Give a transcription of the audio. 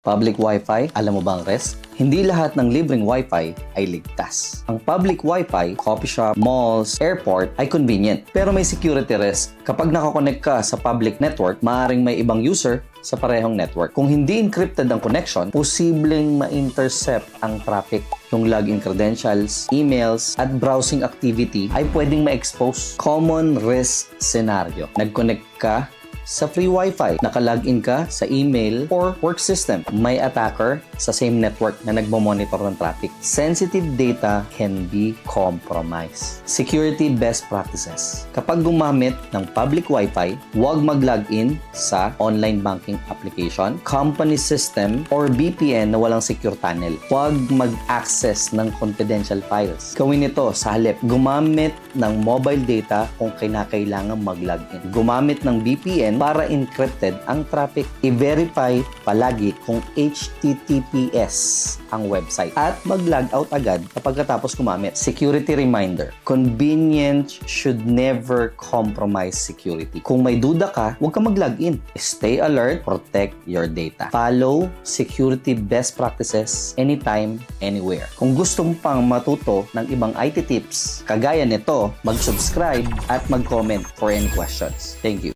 Public Wi-Fi, alam mo bang Res? Hindi lahat ng libreng Wi-Fi ay ligtas. Ang public Wi-Fi, coffee shop, malls, airport ay convenient. Pero may security risk. Kapag nakakonect ka sa public network, maaaring may ibang user sa parehong network. Kung hindi encrypted ang connection, posibleng ma-intercept ang traffic. Yung login credentials, emails, at browsing activity ay pwedeng ma-expose. Common risk scenario. Nag-connect ka sa free Wi-Fi, nakalogin ka sa email or work system. May attacker sa same network na nagmo-monitor ng traffic. Sensitive data can be compromised. Security best practices. Kapag gumamit ng public Wi-Fi, huwag mag-login sa online banking application, company system, or VPN na walang secure tunnel. Huwag mag-access ng confidential files. Gawin ito sa halip. Gumamit ng mobile data kung kinakailangan mag-login. Gumamit ng VPN para encrypted ang traffic. I-verify palagi kung HTTPS ang website at mag-log out agad kapag katapos gumamit. Security reminder. Convenience should never compromise security. Kung may duda ka, huwag ka mag-login. Stay alert, protect your data. Follow security best practices anytime, anywhere. Kung gusto mo pang matuto ng ibang IT tips, kagaya nito, mag-subscribe at mag-comment for any questions. Thank you.